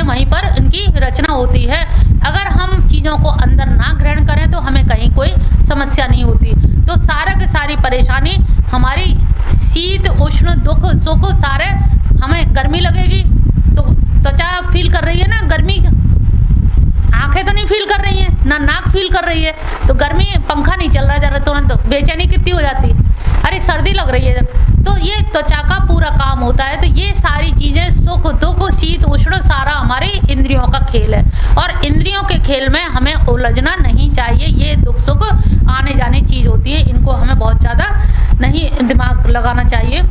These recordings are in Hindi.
वहीं पर इनकी रचना होती है। अगर हम चीज़ों को अंदर ना ग्रहण करें तो हमें कहीं कोई समस्या नहीं होती। तो सारा की सारी परेशानी हमारी शीत उष्ण दुख सुख सारे, हमें गर्मी लगेगी तो त्वचा फील कर रही है ना गर्मी, आंखें तो नहीं फील कर रही हैं, ना नाक फील कर रही है, तो गर्मी पंखा नहीं चल रहा जरा तुरंत तो बेचैनी कितनी हो जाती है, अरे सर्दी लग रही है, तो ये त्वचा का पूरा काम होता है। तो ये सारी चीज़ें सुख दुख शीत उष्ण सारा हमारी इंद्रियों का खेल है, और इंद्रियों के खेल में हमें उलझना नहीं चाहिए। ये दुख सुख आने जाने चीज़ होती है, इनको हमें बहुत ज़्यादा नहीं दिमाग लगाना चाहिए।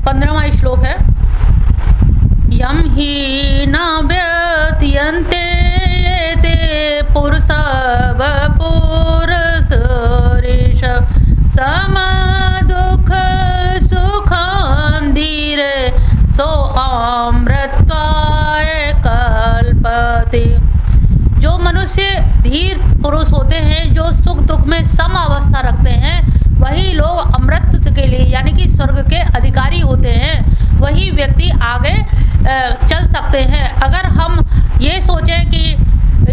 15वां श्लोक है, यम ही न व्यतीयन्ते ते पुरुषव पुरुषरीश सम दुख सुखम धीरे सो अमृतत्वाय कल्पते। जो मनुष्य धीर पुरुष होते हैं, जो सुख दुख में सम अवस्था रखते हैं, वही लोग अमृत के लिए यानी कि स्वर्ग के अधिकारी होते हैं। वही व्यक्ति आगे चल सकते हैं। अगर हम ये सोचें कि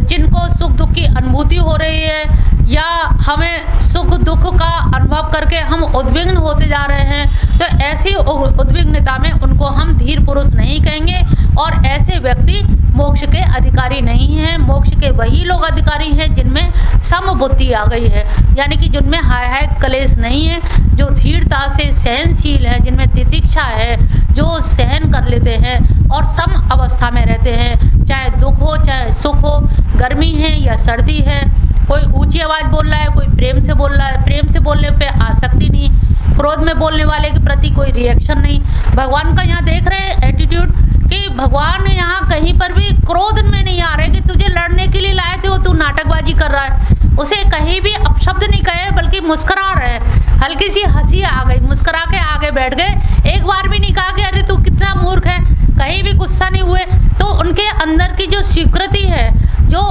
जिनको सुख दुख की अनुभूति हो रही है या हमें सुख दुख का अनुभव करके हम उद्विग्न होते जा रहे हैं, तो ऐसी उद्विग्नता में उनको हम धीर पुरुष नहीं कहेंगे, और ऐसे व्यक्ति मोक्ष के अधिकारी नहीं हैं। मोक्ष के वही लोग अधिकारी हैं जिनमें समबुद्धि आ गई है, यानी कि जिनमें हाय हाय कलेश नहीं है, जो धीरता से सहनशील है, जिनमें तितिक्षा है, जो सहन कर लेते हैं और सम अवस्था में रहते हैं, चाहे दुख हो चाहे सुख हो, गर्मी है या सर्दी है, कोई ऊंची आवाज़ बोल रहा है, कोई प्रेम से बोल रहा है, प्रेम से बोलने पे आसक्ति नहीं, क्रोध में बोलने वाले के प्रति कोई रिएक्शन नहीं। भगवान का यहाँ देख रहे हैं एटीट्यूड कि भगवान यहाँ कहीं पर भी क्रोध में नहीं आ रहे कि तुझे लड़ने के लिए लाए थे वो तू नाटकबाजी कर रहा है, उसे कहीं भी अपशब्द नहीं कहे बल्कि मुस्कुरा रहे, हल्की सी हंसी आ गई, मुस्कुरा के आगे बैठ गए, एक बार भी नहीं कहा कि अरे तू कितना मूर्ख है, कहीं भी गुस्सा नहीं हुए। तो उनके अंदर की जो स्वीकृति है, जो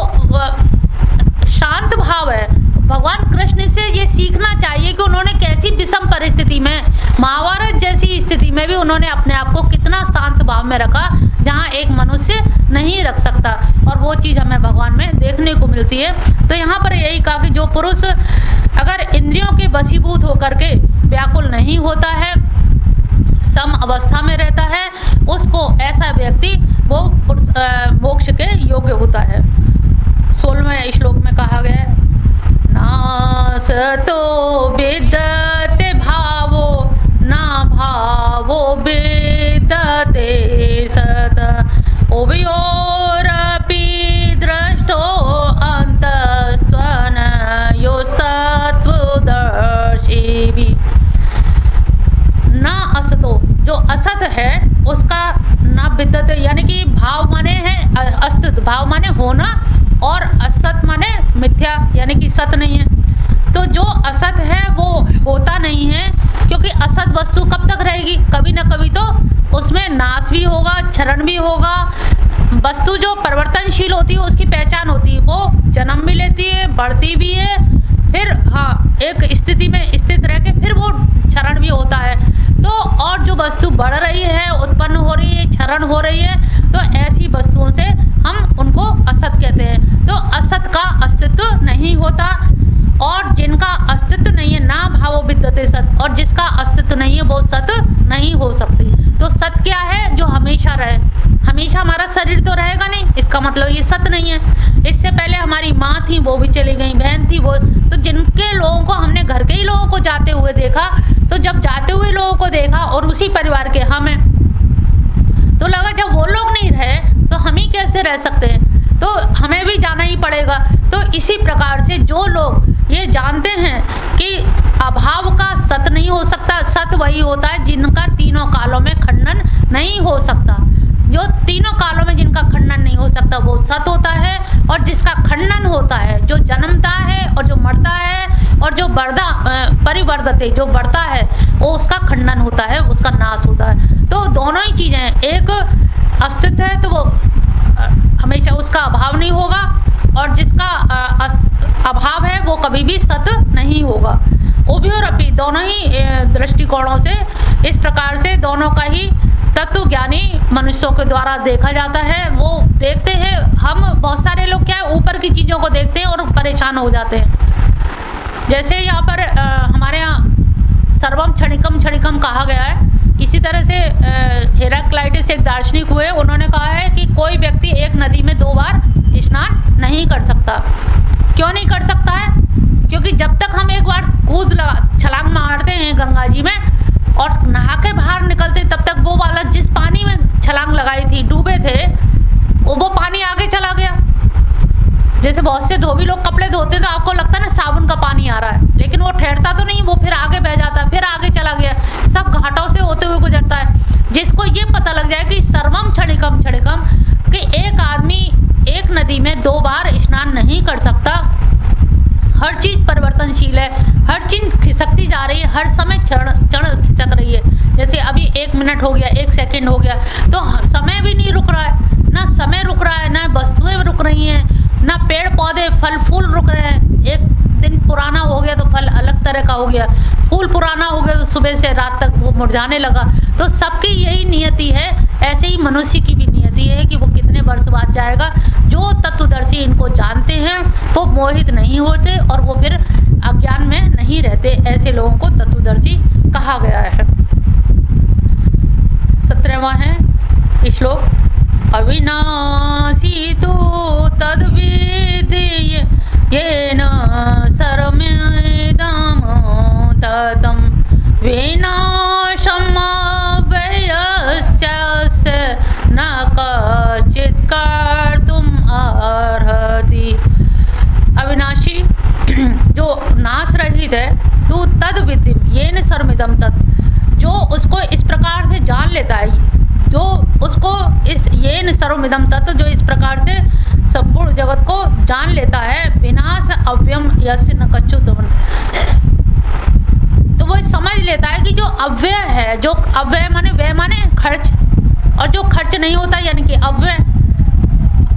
शांत भाव है, भगवान कृष्ण से ये सीखना चाहिए कि उन्होंने कैसी विषम परिस्थिति में, महाभारत जैसी स्थिति में भी उन्होंने अपने आप को कितना शांत भाव में रखा, जहाँ एक मनुष्य नहीं रख सकता, और वो चीज़ हमें भगवान में देखने को मिलती है। तो यहाँ पर यही कहा कि जो पुरुष अगर इंद्रियों के वशीभूत होकर के व्याकुल नहीं होता है, सम अवस्था में रहता है, उसको ऐसा व्यक्ति वो मोक्ष के योग्य होता है। 16वें श्लोक में कहा गया है, नासतो विद्यते भावो ना भावो विद्यते सत उभयोरपि दृष्टो अन्तस्त्वनयोस्तत्त्वदर्शिभिः। ना असतो, जो असत है उसका ना विद्यते, यानी कि भाव माने है अस्तित्व, भाव माने होना, और असत माने मिथ्या यानी कि सत नहीं है। तो जो असत है वो होता नहीं है, क्योंकि असत वस्तु कब तक रहेगी, कभी ना कभी तो उसमें नाश भी होगा, क्षरण भी होगा। वस्तु जो परिवर्तनशील होती है उसकी पहचान होती है, वो जन्म भी लेती है, बढ़ती भी है, फिर हाँ एक स्थिति में स्थित रह के फिर वो क्षरण भी होता है। तो और जो वस्तु बढ़ रही है, उत्पन्न हो रही है, क्षरण हो रही है, तो ऐसी वस्तुओं से हम उनको असत कहते हैं। तो असत का अस्तित्व नहीं होता, और जिनका अस्तित्व नहीं है, ना भावो विद्यते सत, और जिसका अस्तित्व नहीं है वो सत नहीं हो सकती। तो सत क्या है, जो हमेशा रहे, हमेशा हमारा शरीर तो रहेगा नहीं, इसका मतलब ये सत नहीं है। इससे पहले हमारी माँ थी वो भी चली गई, बहन थी वो, तो जिनके लोगों को हमने घर के ही लोगों को जाते हुए देखा, तो जब जाते हुए लोगों को देखा और उसी परिवार के हम हैं, तो लगा जब वो लोग नहीं रहे तो हम ही कैसे रह सकते हैं, तो हमें भी जाना ही पड़ेगा। तो इसी प्रकार से जो लोग ये जानते हैं कि अभाव का सत नहीं हो सकता, सत वही होता है जिनका तीनों कालों में खंडन नहीं हो सकता। जो तीनों कालों में जिनका खंडन नहीं हो सकता वो सत होता है, और जिसका खंडन होता है, जो जन्मता है और जो मरता है और जो परिवर्तते जो बढ़ता है, वो उसका खंडन होता है, उसका नाश होता है। तो दोनों ही चीज़ें हैं, एक अस्तित्व है तो वो हमेशा उसका अभाव नहीं होगा, और जिसका अभाव है वो कभी भी सत नहीं होगा। उभयोरपि, दोनों ही दृष्टिकोणों से इस प्रकार से दोनों का ही तत्व ज्ञानी मनुष्यों के द्वारा देखा जाता है। वो देखते हैं, हम बहुत सारे लोग क्या है ऊपर की चीज़ों को देखते हैं और परेशान हो जाते हैं। जैसे यहाँ पर हमारे यहाँ सर्वम क्षणिकम क्षणिकम कहा गया है, इसी तरह से हेराक्लाइटिस एक दार्शनिक हुए, उन्होंने कहा है कि कोई व्यक्ति एक नदी में 2 बार स्नान नहीं कर सकता। क्यों नहीं कर सकता है? क्योंकि जब तक हम एक बार छलांग मारते हैं गंगा जी में और नहा के बाहर निकलते, तब तक वो वाला जिस पानी में छलांग लगाई थी, डूबे थे, वो पानी आगे चला गया। जैसे बहुत से धोबी लोग कपड़े धोते तो आपको लगता है ना साबुन का पानी आ रहा है, लेकिन वो ठहरता तो नहीं, वो फिर आगे बह जाता है, फिर आगे चला गया, सब घाटों से होते हुए गुजरता है। जिसको ये पता लग जाए कि सर्वम क्षणिकम क्षणिकम, कि एक आदमी एक नदी में 2 बार स्नान नहीं कर सकता। हर चीज़ परिवर्तनशील है, हर चीज़ खिसकती जा रही है, हर समय क्षण खिसक रही है। जैसे अभी 1 मिनट हो गया, 1 सेकंड हो गया, तो समय भी नहीं रुक रहा है, ना समय रुक रहा है, ना वस्तुएं रुक रही हैं, ना पेड़ पौधे फल फूल रुक रहे हैं। एक दिन पुराना हो गया तो फल अलग तरह का हो गया, फूल पुराना हो गया तो सुबह से रात तक वो मुरझाने लगा। तो सबकी यही नियति है, ऐसे ही मनुष्य की भी नियति है कि वो कितने वर्ष बाद जाएगा। जो तत्वदर्शी इनको जानते हैं वो मोहित नहीं होते और वो फिर अज्ञान में नहीं रहते। ऐसे लोगों को तत्वदर्शी कहा गया है। 17वां है श्लोक, अविनाशी तु तद्विधि येन सर्वमिदं ततं विनाशम् अव्ययस्य न कश्चित् कर्तुम् अर्हति। अविनाशी जो नाश रहित है, तू तद विद्यम येन सर्वमिदं तत्, जो उसको इस प्रकार से जान लेता है, जो उसको इस येन सर्वमिदं तत्, जो इस प्रकार से संपूर्ण जगत को जान लेता है, विनाश अव्ययम यस्य न कश्चित्, तो वो समझ लेता है कि जो अव्यय है, जो अव्यय माने व्यय माने खर्च, और जो खर्च नहीं होता यानी कि अव्यय,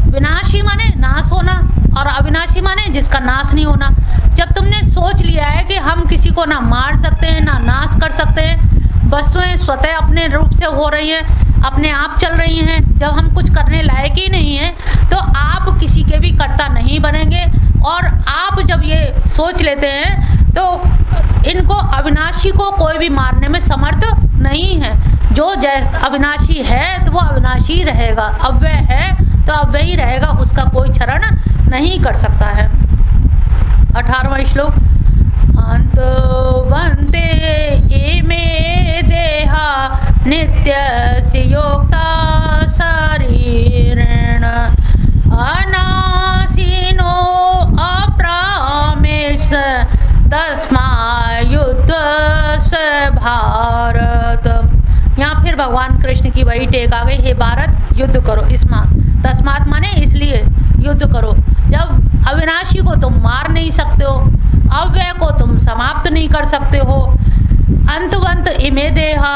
विनाशी माने नाश होना और अविनाशी माने जिसका नाश नहीं होना। जब तुमने सोच लिया है कि हम किसी को ना मार सकते हैं ना नाश कर सकते हैं, वस्तुएं स्वतः अपने रूप से हो रही हैं, अपने आप चल रही हैं, जब हम कुछ करने लायक ही नहीं हैं तो आप किसी के भी कर्ता नहीं बनेंगे। और आप जब ये सोच लेते हैं तो इनको अविनाशी को कोई भी मारने में समर्थ नहीं है। जो अविनाशी है तो वो अविनाशी रहेगा, अव्यय है तो अव्यय ही रहेगा, उसका कोई क्षरण नहीं कर सकता है। 18वां श्लोक, अंतवन्ते इमे देहा नित्यस्य योक्ता शरीरेण अनाशिनो अप्रामेश तस्मात् युद्धस्य भारत। यहाँ फिर भगवान कृष्ण की वही टेक आ गई, हे भारत युद्ध करो। तस्मात् माने इसलिए युद्ध करो। जब अविनाशी को तुम मार नहीं सकते हो, अव्यय को तुम समाप्त नहीं कर सकते हो, अंतवंत इमे देहा,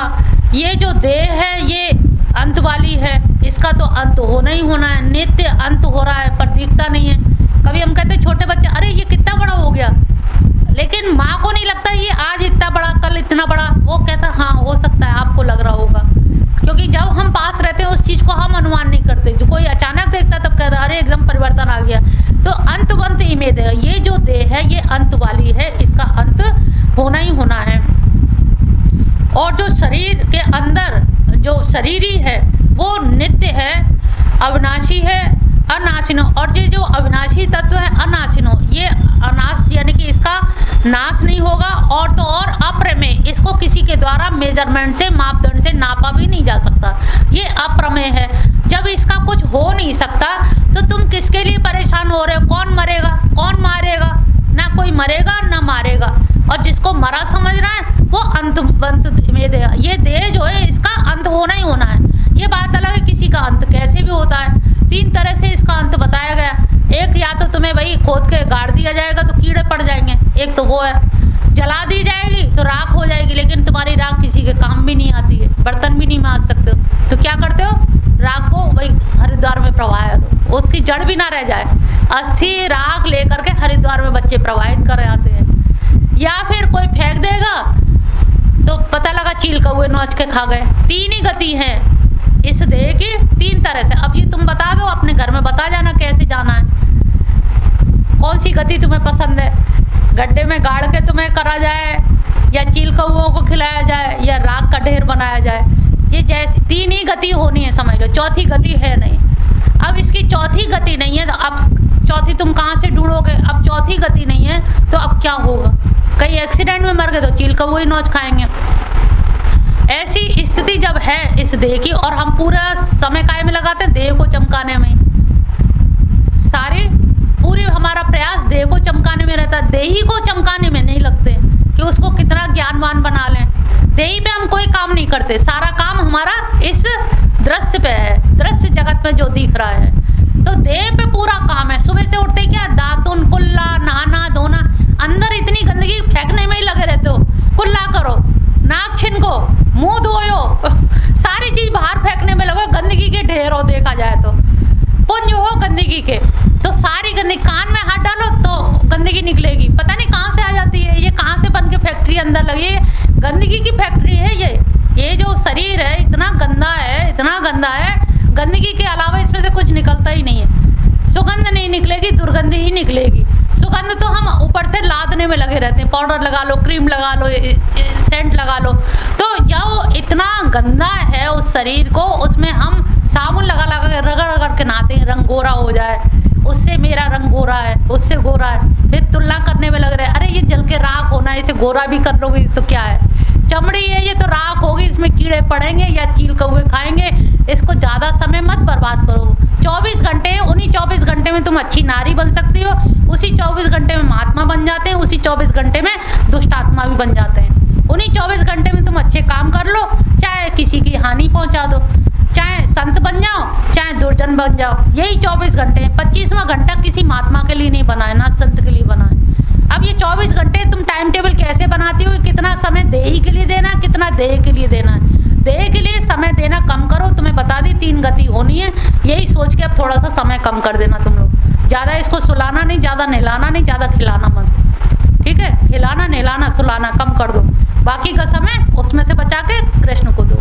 ये जो देह है ये अंत वाली है, इसका तो अंत होना ही होना है, नित्य अंत हो रहा है पर दिखता नहीं है। कभी हम कहते छोटे बच्चे, अरे ये कितना बड़ा हो गया, लेकिन माँ को नहीं लगता ये आज इतना बड़ा कल इतना बड़ा, वो कहता हाँ हो सकता है आपको लग रहा होगा, क्योंकि जब हम पास रहते हैं उस चीज़ को हम अनुमान नहीं करते। जो कोई अचानक देखता तब कहता अरे एकदम परिवर्तन आ गया। तो अंतवंत इमे देह, ये जो देह है ये अंत वाली है, इसका अंत होना ही होना है। और जो शरीर के अंदर जो शरीरी है वो नित्य है, अविनाशी है, अनाशिनो। और ये जो अविनाशी तत्व है अनाशिनो, ये अनाश यानी कि इसका नाश नहीं होगा, और तो और अप्रमेय, इसको किसी के द्वारा मेजरमेंट से मापदंड से नापा भी नहीं जा सकता, ये अप्रमेय है। जब इसका कुछ हो नहीं सकता तो तुम किसके लिए परेशान हो रहे हो? कौन मरेगा कौन मारेगा? ना कोई मरेगा ना मारेगा। और जिसको मरा समझ रहा है वो अंतवंत में देह, ये देह जो है इसका अंत होना ही होना है। ये बात अलग है किसी का अंत कैसे भी होता है। 3 तरह से इसका अंत बताया गया। एक, या तो तुम्हें वही खोद के गाड़ दिया जाएगा तो कीड़े पड़ जाएंगे, एक तो वो है, जला दी जाएगी तो राख हो जाएगी, लेकिन तुम्हारी राख किसी के काम भी नहीं आती है, बर्तन भी नहीं मांज सकते हो, तो क्या करते हो? राख को वही हरिद्वार में प्रवाह दो, उसकी जड़ भी ना रह जाए, अस्थि राख लेकर के हरिद्वार में बच्चे प्रवाहित कर आते हैं। या फिर कोई फेंक देगा तो पता लगा चील कौए नोच के खा गए। 3 ही गति हैं, इस देह की 3 तरह से। अब ये तुम बता दो, अपने घर में बता जाना कैसे जाना है, कौन सी गति तुम्हें पसंद है, गड्ढे में गाड़ के तुम्हें करा जाए, या चील कौओं को खिलाया जाए, या राख का ढेर बनाया जाए। ये जैसे 3 ही गति होनी है, समझ लो, चौथी गति है नहीं। अब इसकी चौथी गति नहीं है तो अब चौथी तुम कहाँ से ढूंढोगे? अब चौथी गति नहीं है तो अब क्या होगा? कहीं एक्सीडेंट में मर गए तो चील कौवे नोच खाएंगे। ऐसी स्थिति जब है इस देह की, और हम पूरा समय काय में लगाते हैं? देह को चमकाने में। सारे पूरी हमारा प्रयास देह को चमकाने में रहता है, देही को चमकाने में नहीं लगते कि उसको कितना ज्ञानवान बना लें। देही पे हम कोई काम नहीं करते, सारा काम हमारा इस दृश्य पे है, दृश्य जगत में जो दिख रहा है। तो देह पे पूरा काम है। सुबह से उठते क्या, दातुन, कुल्ला, नहाना धोना, अंदर इतनी गंदगी फेंकने में ही लगे रहते हो। कुल्ला करो, नाक छिनको, मुंह धोयो, सारी चीज बाहर फेंकने में लगो, गंदगी के ढेर हो देखा जाए तो, पुंज हो गंदगी के। तो सारी गंदगी, कान में हाथ डालो तो गंदगी निकलेगी, पता नहीं कहाँ से आ जाती है, ये कहाँ से बन के फैक्ट्री अंदर लगी है, गंदगी की फैक्ट्री है ये जो शरीर है इतना गंदा है, इतना गंदा है, गंदगी के अलावा इसमें से कुछ निकलता ही नहीं है। सुगंध नहीं निकलेगी, दुर्गंध ही निकलेगी। सुगंध तो हम ऊपर से लादने में लगे रहते हैं, पाउडर लगा लो, क्रीम लगा लो, सेंट लगा लो। तो जब इतना गंदा है उस शरीर को, उसमें हम साबुन लगा लगा रगड़ रगड़ के नहाते हैं, रंग गोरा हो जाए, उससे मेरा रंग गोरा है, उससे गोरा है, फिर तुलना करने में लग रहे हैं, अरे ये जल के राख होना है, इसे गोरा भी कर लोगे तो क्या है, चमड़ी है ये तो राख होगी, इसमें कीड़े पड़ेंगे या चील कौवे खाएंगे। इसको ज़्यादा समय मत बर्बाद करो। 24 घंटे, उन्हीं 24 घंटे में तुम अच्छी नारी बन सकती हो, उसी 24 घंटे में महात्मा बन जाते हैं, उसी 24 घंटे में दुष्ट आत्मा भी बन जाते हैं। उन्हीं 24 घंटे में तुम अच्छे काम कर लो, चाहे किसी की हानि पहुँचा दो, चाहे संत बन जाओ, चाहे दुर्जन बन जाओ, यही 24 घंटे हैं। 25वां घंटा किसी महात्मा के लिए नहीं बनाए, ना संत के लिए बनाए। अब ये 24 घंटे तुम टाइम टेबल कैसे बनाती हो? कितना समय देही के लिए देना, कितना देह के लिए देना है। देह के लिए समय देना कम करो, तुम्हें बता दी 3 गति होनी है, यही सोच के अब थोड़ा सा समय कम कर देना तुम लोग। ज़्यादा इसको सुलाना नहीं, ज़्यादा नहलाना नहीं, ज़्यादा खिलाना मत, ठीक है? खिलाना, नहलाना, सुलाना कम कर दो, बाकी का समय उसमें से बचा के कृष्ण को दो,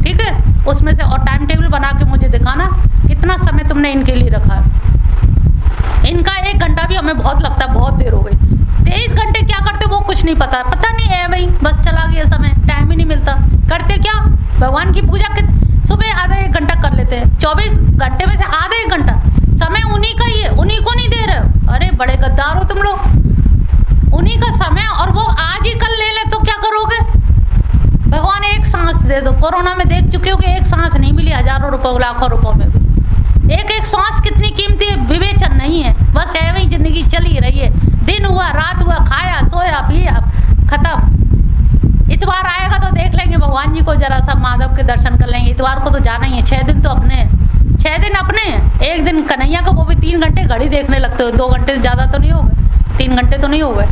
ठीक है? उसमें से। और टाइम टेबल बना के मुझे दिखाना कितना समय तुमने इनके लिए रखा है। इनका 1 घंटा भी हमें बहुत लगता है, बहुत देर हो गई। 23 घंटे क्या करते वो कुछ नहीं पता, पता नहीं है भाई, बस चला गया समय, टाइम ही नहीं मिलता। करते क्या, भगवान की पूजा सुबह आधा 1 घंटा कर लेते हैं, 24 घंटे में से आधा 1 घंटा समय उन्हीं का ही है, उन्हीं को नहीं दे रहे हो। अरे बड़े गद्दार हो तुम लोग, उन्हीं का समय, और वो आज ही कल ले ले तो क्या करोगे? भगवान एक सांस दे दो। कोरोना में देख चुके हो कि एक सांस नहीं मिली, हजारों रुपये, लाखों रुपयों में भी। एक एक सांस कितनी कीमती है, विवेचन नहीं है, बस है वही जिंदगी चली रही है। दिन हुआ, रात हुआ, खाया, सोया, पिया, खत्म। इतवार आएगा तो देख लेंगे भगवान जी को, जरा सा माधव के दर्शन कर लेंगे। इतवार को तो जाना ही है, 6 दिन तो अपने हैं, 6 दिन अपने हैं। 1 दिन कन्हैया को, वो भी 3 घंटे घड़ी देखने लगते हो, 2 घंटे से ज़्यादा तो नहीं हो गए, 3 घंटे तो नहीं हो गए।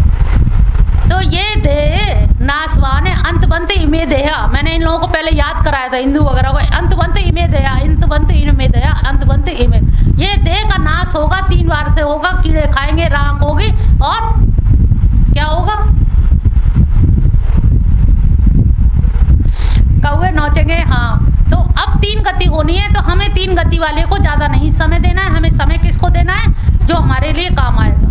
तो ये देह नासवान है, अंतबंत इमे देहा। मैंने इन लोगों को पहले याद कराया था, हिंदू वगैरह को, अंतबंत इमे देहा, अंतबंत इमे देहा, अंतबंत इमे। ये देह का नाश होगा, 3 बार से होगा, कीड़े खाएंगे, राख होगी, और क्या होगा? कौवे नोचेंगे। हाँ, तो अब 3 गति होनी है, तो हमें 3 गति वाले को ज़्यादा नहीं समय देना है। हमें समय किसको देना है? जो हमारे लिए काम आएगा।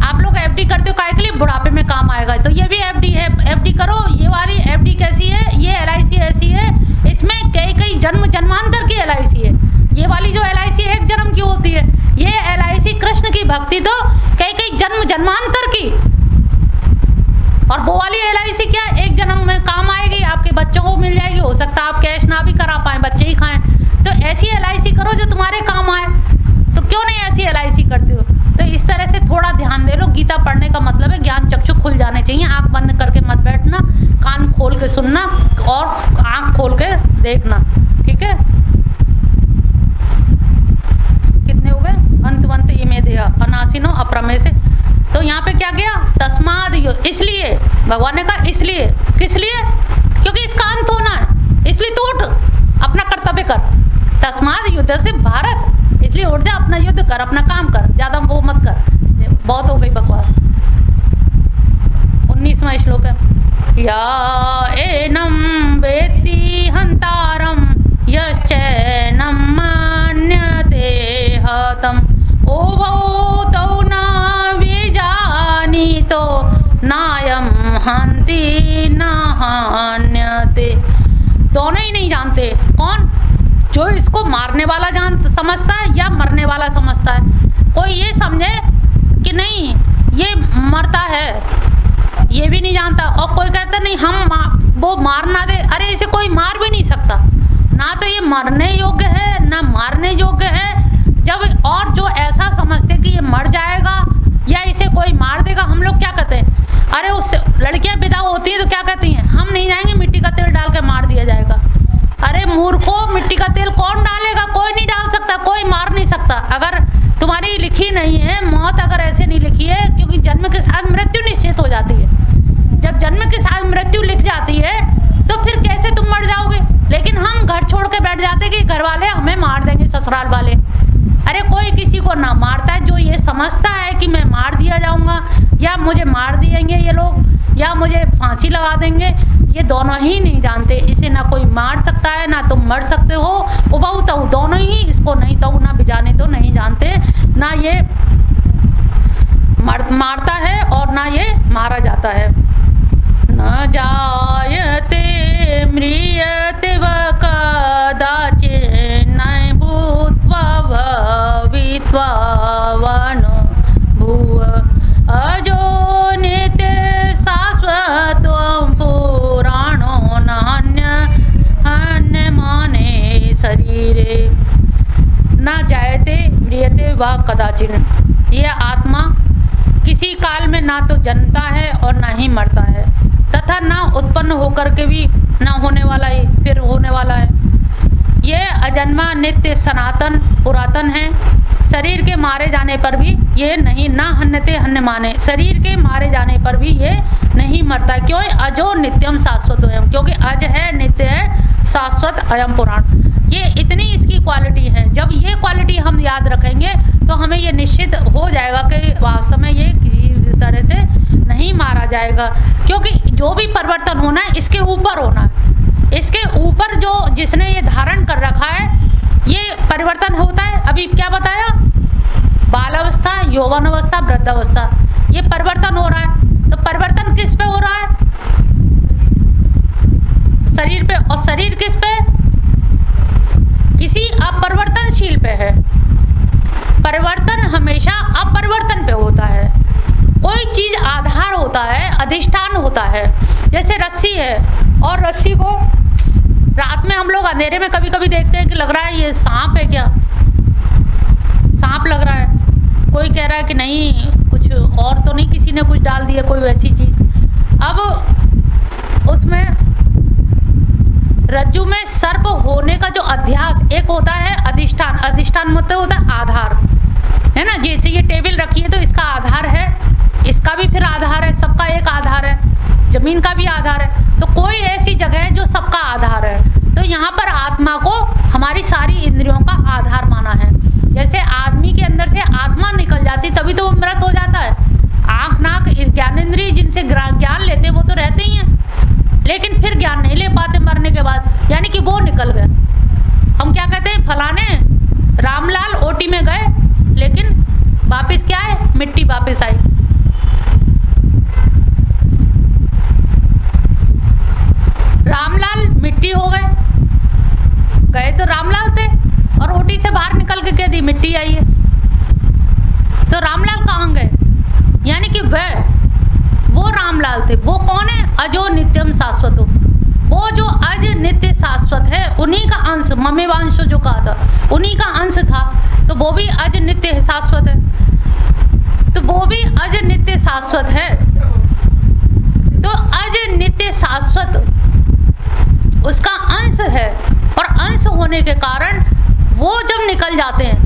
आप लोग एफडी करते हो काहे के लिए? बुढ़ापे में काम आएगा। तो ये भी एफडी है, एफडी करो। ये वाली एफडी कैसी है? ये एलआईसी ऐसी है, इसमें कई जन्म जन्मांतर की एलआईसी है। ये वाली जो एलआईसी 1 जन्म की होती है, ये एलआईसी कृष्ण की भक्ति तो कई जन्म जन्मांतर की। और वो वाली एलआईसी क्या, 1 जन्म में काम आएगी, आपके बच्चों को मिल जाएगी। हो सकता है आप कैश ना भी करा पाए, बच्चे ही खाएं। तो ऐसी एलआईसी करो जो तुम्हारे काम आए। तो क्यों नहीं ऐसी एलआईसी करते हो? तो इस तरह से थोड़ा ध्यान दे लो। गीता पढ़ने का मतलब है ज्ञान चक्षु खुल जाने चाहिए। आंख बंद करके मत बैठना, कान खोल के सुनना और आंख खोल के देखना, ठीक है? कितने हो गए? अंतवंत इमे देहा, अनासिनो अप्रमे से। तो यहाँ पे क्या किया? तस्माद, इसलिए भगवान ने कहा, इसलिए। किस लिए? क्योंकि इसका अंत होना है, इसलिए तो उठ, अपना कर्तव्य कर। तस्माद युद्ध से भारत, इसलिए उठ जा, अपना युद्ध कर, अपना काम कर, ज़्यादा वो मत कर, बहुत हो गई बकवास। 19वां श्लोक है, या एनम वेत्ति हंतारम तम उभौ तौ न विजानीतो नायम हन्ति न हन्यते। दोनों ही नहीं जानते। कौन? जो इसको मारने वाला समझता है या मरने वाला समझता है। कोई ये समझे कि नहीं ये मरता है, ये भी नहीं जानता। और कोई कहता नहीं वो मार ना दे। अरे इसे कोई मार भी नहीं सकता, ना तो ये मरने योग्य है ना मारने योग्य है। जब और जो ऐसा समझते कि ये मर जाएगा या इसे कोई मार देगा, हम लोग क्या कहते हैं? अरे उस लड़कियां विदा होती हैं तो क्या कहती हैं? हम नहीं जाएंगे, मिट्टी का तेल डाल के मार दिया जाएगा। अरे मूर्खों, मिट्टी का तेल कौन डालेगा? कोई नहीं डाल सकता, कोई मार नहीं सकता। अगर तुम्हारी लिखी नहीं है मौत, अगर ऐसे नहीं लिखी है, क्योंकि जन्म के साथ मृत्यु निश्चित हो जाती है। जब जन्म के साथ मृत्यु लिख जाती है तो फिर कैसे तुम मर जाओगे? लेकिन हम घर छोड़ के बैठ जाते कि घर वाले हमें मार देंगे, ससुराल वाले। अरे कोई किसी को ना मारता है। जो ये समझता है कि मैं मार दिया जाऊंगा या मुझे मार दिएंगे ये लोग या मुझे फांसी लगा देंगे, ये दोनों ही नहीं जानते। इसे ना कोई मार सकता है ना तुम मर सकते हो। उभौ तौ, दोनों ही इसको नहीं तो ना बिजाने तो नहीं जानते। ना ये मारता है और ना ये मारा जाता है। न जायते म्रियते व कदाचित् न भूत्वा भवित्वा वा न भूय अजो नित्य शाश्वतं पुराणो न हन्यमाने शरीरे। न जायते म्रियते व कदाचित्, ये आत्मा किसी काल में ना तो जन्मता है और ना ही मरता है, तथा ना उत्पन्न होकर के भी ना होने वाला है फिर होने वाला है। ये अजन्मा नित्य सनातन पुरातन है। शरीर के मारे जाने पर भी ये नहीं, ना हन्यते हन्यमाने, शरीर के मारे जाने पर भी ये नहीं मरता। क्यों? अजो नित्यम शाश्वत अयम, क्योंकि अज है, नित्य है, शाश्वत अयम पुराण। ये इतनी इसकी क्वालिटी है। जब ये क्वालिटी हम याद रखेंगे तो हमें ये निश्चित हो जाएगा कि वास्तव में ये किसी तरह से नहीं मारा जाएगा। क्योंकि जो भी परिवर्तन होना है इसके ऊपर होना है। इसके ऊपर जो जिसने ये धारण कर रखा है ये परिवर्तन होता है। अभी क्या बताया? बालावस्था, यौवन अवस्था, वृद्धावस्था, ये परिवर्तन हो रहा है। तो परिवर्तन किस पे हो रहा है? शरीर पे। और शरीर किस पे? किसी अपरिवर्तनशील पे है। परिवर्तन हमेशा अपरिवर्तन पे होता है। कोई चीज आधार होता है, अधिष्ठान होता है। जैसे रस्सी है और रस्सी को रात में हम लोग अंधेरे में कभी कभी देखते हैं कि लग रहा है ये सांप है, क्या सांप लग रहा है। कोई कह रहा है कि नहीं कुछ और तो नहीं, किसी ने कुछ डाल दिया कोई वैसी चीज। अब उसमें रज्जु में सर्प होने का जो अध्यास एक होता है अधिष्ठान। अधिष्ठान मतलब होता है आधार, है ना। जैसे ये टेबल रखी है तो इसका आधार है, इसका भी फिर आधार है, सबका एक आधार है, जमीन का भी आधार है। तो कोई ऐसी जगह है जो सबका आधार है। तो यहाँ पर आत्मा को हमारी सारी इंद्रियों का आधार माना है। जैसे आदमी के अंदर से आत्मा निकल जाती तभी तो वो मृत हो जाता है। आँख नाक ज्ञानेंद्रिय जिनसे ज्ञान लेते वो तो रहते ही हैं, लेकिन फिर ज्ञान नहीं ले पाते मरने के बाद, यानी कि वो निकल गए। हम क्या कहते हैं, फलाने रामलाल ओटी में गए लेकिन वापस क्या है, मिट्टी वापस आई। रामलाल मिट्टी हो गए तो रामलाल थे और ओटी से बाहर निकल के कह दी मिट्टी आई है। तो रामलाल कहाँ गए? यानी कि वो रामलाल थे। वो कौन है? अजो नित्यम शाश्वतो। वो जो अज नित्य शाश्वत है उन्हीं का अंश, ममेवांश जो कहा था उन्हीं का अंश था। तो वो भी अज नित्य शाश्वत है। तो वो भी अज नित्य शाश्वत है। तो अज नित्य शाश्वत उसका अंश है और अंश होने के कारण वो जब निकल जाते हैं